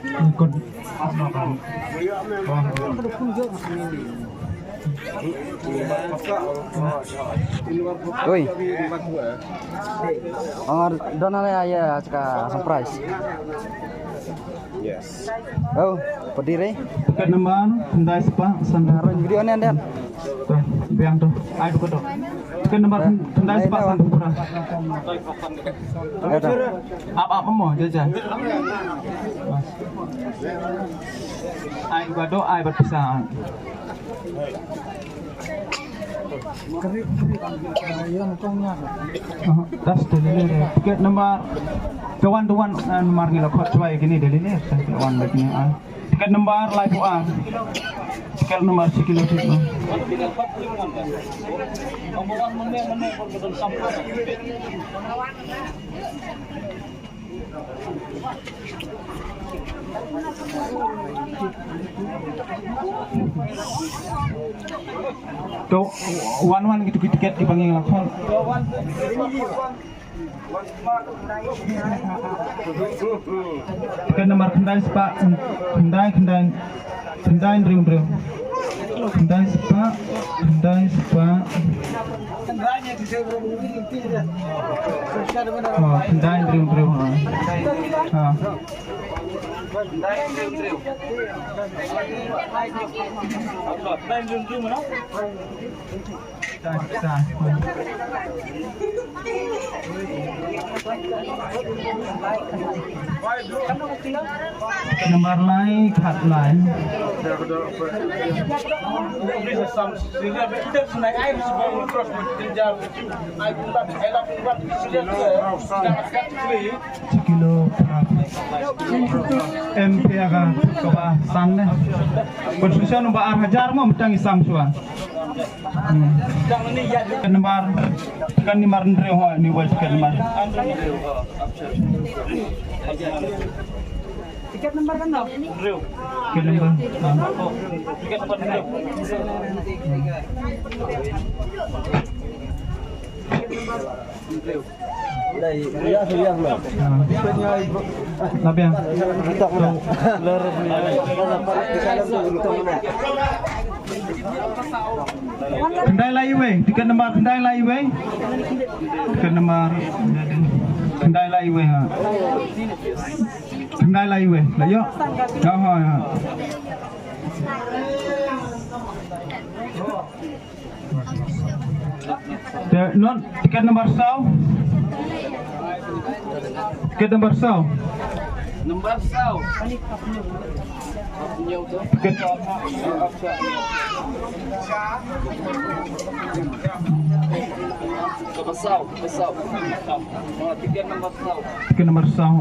Ikut. Oi. Donale ya caka surprise. Yes. Oh, berdiri. Tiket nomor Hyundai Spa Sandara. Video ini Anda. Tuh, biang tuh. Ayo tuh. Tiket nomor Hyundai Spa Sandara. Apa mau jajan? Ayo bado, ayo berpisah. Das delivery. Tiket nomor tuan nomor gila kot coba gini delivery. Tuan begini tiket nomor live uang. Tiket nomor sekilo itu. Tuh, one gitu tiket dipanggil lakon. Tiket nomor Hyundai Spa, Hyundai Dream. Hyundai Spa. Oh, Hyundai Dream. Nomor lain, hotline. Sekilo MP akan coba sana. Konstruksi nomor hajar mau mencangi samsuan. Kan nomor ni wal tiket nomor. Tiket nomor kan dong? Tiket nomor. Tiket nomor Đây, sudah belum? Tapi yang Kita mana? Hyundai Highway, tiket nomor Hyundai Highway. Tiket nomor Hyundai Highway ha. Hyundai Highway. Lah yo. Ya. Non tiket nomor sau. Tiket nomor sau. Tiket tiket nomor sau.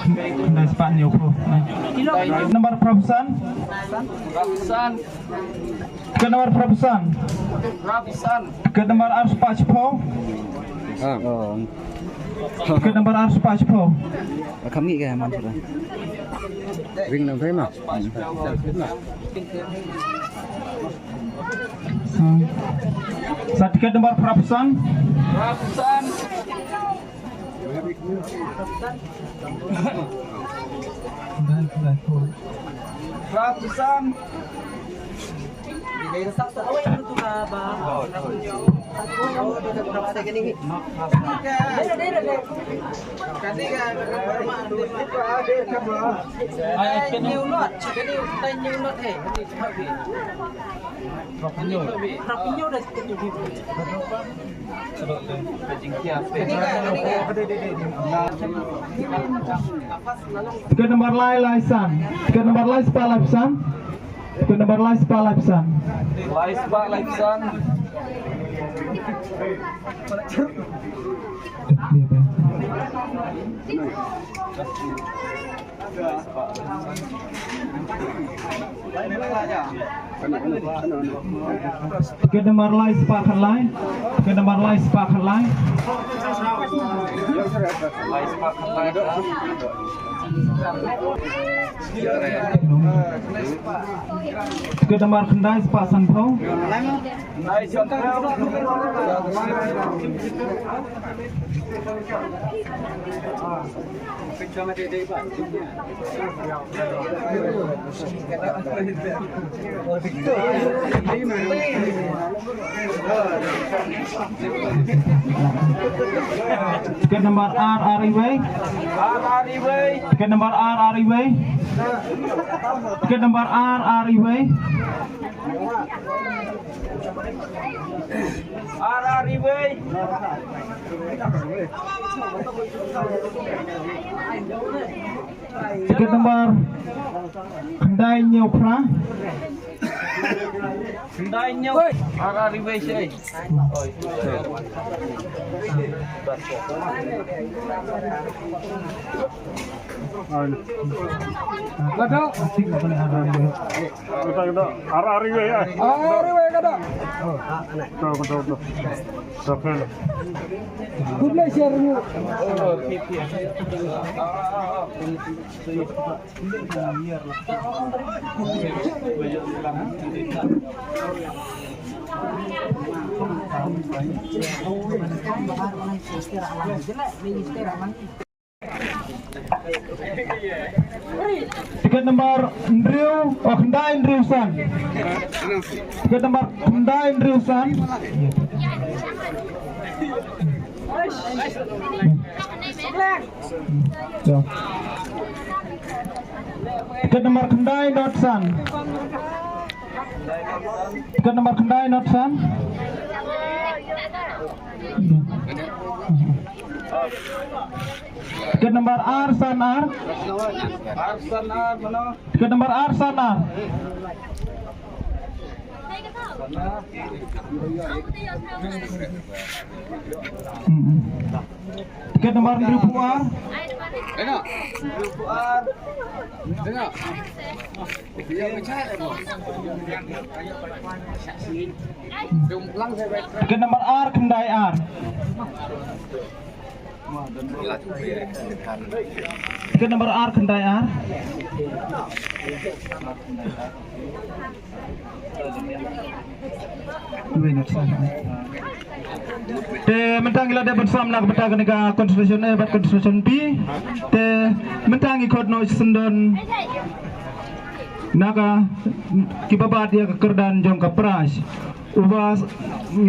Hyundai Spa Neo Pro. Nomor Provisan. Tiket nomor Provisan. Tiket nomor Ars Pacipo. Tiket nomor Ars Pacipo. Kami ke mana sudah? Ring nang thấy mà. Tiket nomor Provisan. Tiket nomor Laisan. Tiket nomor Spa Laisan. Tiket nomor Spa Laisan. Tiket nomor Spa Kerlai. Tiket nomor Spa Kerlai. Tiket nomor kendai Pak Sanpo. Tiket nomor R Ariway. Tiket nomor R Ariway. Tiket nomor R Ariway. Tiket nomor Kendai Nyopra. Kendai nyo. Ariway siya eh. Kadang asik apa nih Ariway? Ariway ya. Ariway kada. Betul. Betul. Kubla share nyo. Tiket nomor Andrew, Kendai Andrewsan. Tiket nomor Kendai Andrewsan. Tiket nomor Kendai Notsan. Tiket nomor Kendai Notsan. Tiket nomor Arsanar. Tiket nomor Arsanar. Tiket nomor Ribuan. Tiket nomor R Kendai R. Tiket nomor R Kendai R. Te mentang ila dapat sam nak betah kenika konstitusi bat konstitusi P. Te mentang ikut no sendon naga kibabat ya kekerdan jong kapras. Ubas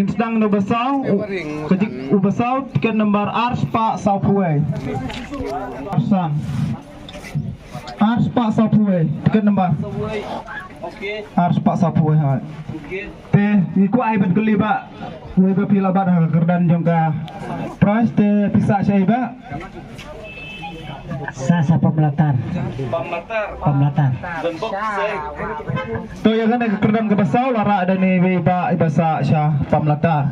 sedang no basau kejik ubasau tiket nomor Ars Pak Saupuai. Arsan Ars Pak Saupuai tiket nomor Ars Pak Saupuai ha. Te iku ai bet geli ba. Kuwi ba pila ba kekerdan jong ka pras te pisa syai ba. Sasa pemelatar. To ya kan kekerdan ke basau lara ada ni ba ibasa sya pemelatar.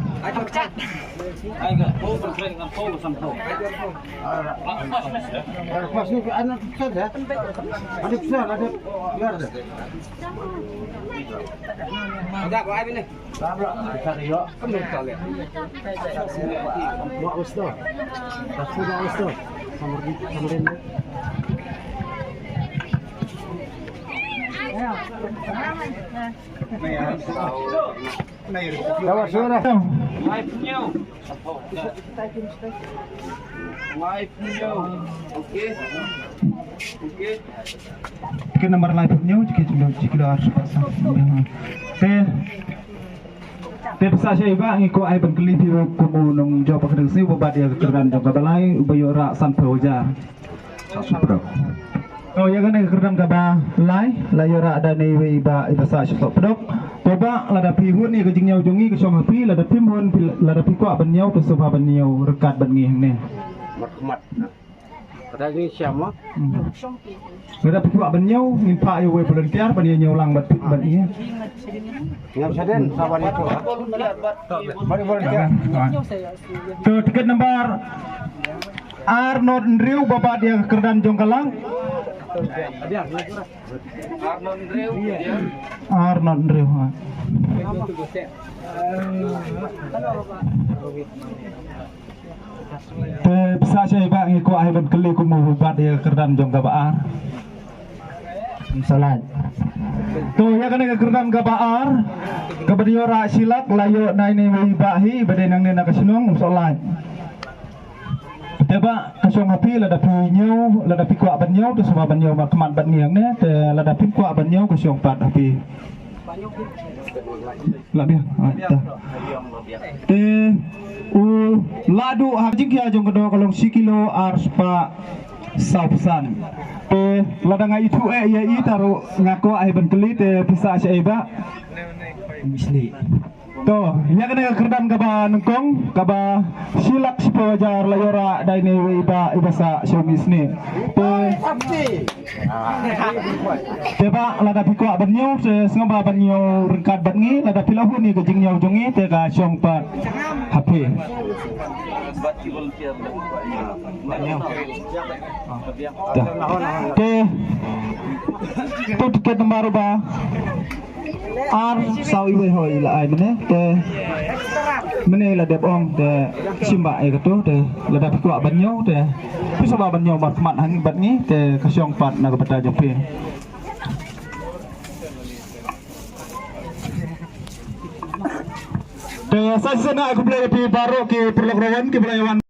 Tiket nomor live new jika harus pasang. Te bisa saya iba ngiko ai bengkeli di kumunung Jawa Pakedengsi bobat dia kekerdan jong kabalai ubayo ra san proja. Supro. Oh ya kan kekerdan kaba lai layora ada ni iba ibasa syok pedok. Coba lada pihun ni kejing nyau jongi ke song api lada pimun lada pikwa benyau ke sofa benyau rekat bengih ni. Marhamat. Kata ni siapa? Lada pikwa benyau nimpa yo we volunteer benyau lang bat bengih. Ngap saden saban itu. Mari volunteer. Tu tiket nomor Arnold Andrew bapak dia kekerdan Jongkalang. Arnold Andrew. Te bisa saya bang ikut ahiban keli kumu buat dia kerdan jong kabaar. Salat. Tu ya kena kerdan kabaar. Kabadiora silak layo na ini wibahi badai nang nena kasinong salat. Teba kasong api lada pinyo lada pikwa banyo tu semua banyo kemat bangiang ne te lada pikwa banyo kasong pat api. Labia. Te ladu hajik ya jong kedo kalong sikilo arspa sausan. Te lada ngai itu ya i taru ngako ai ben keli te bisa saiba. Misli. To, ya kena kerdan kaba nengkong, kaba silak si pawajar layora daini iba sa siomis ni. Teba lada pikwa banyo, sengaba banyo rengkat bangi, lada pilahu ni kejing nyau jongi, tega siong pat HP. Tu tiket nomor ba? Ar sau iwe hoi la ai mene te mene la dep ong te simba ai katu te la dap kuak banyo te bisa ba banyo mat mat hang bat ni te kasyong pat na kepada jope te sa sana aku boleh pi baru ke perlograwan ke belawan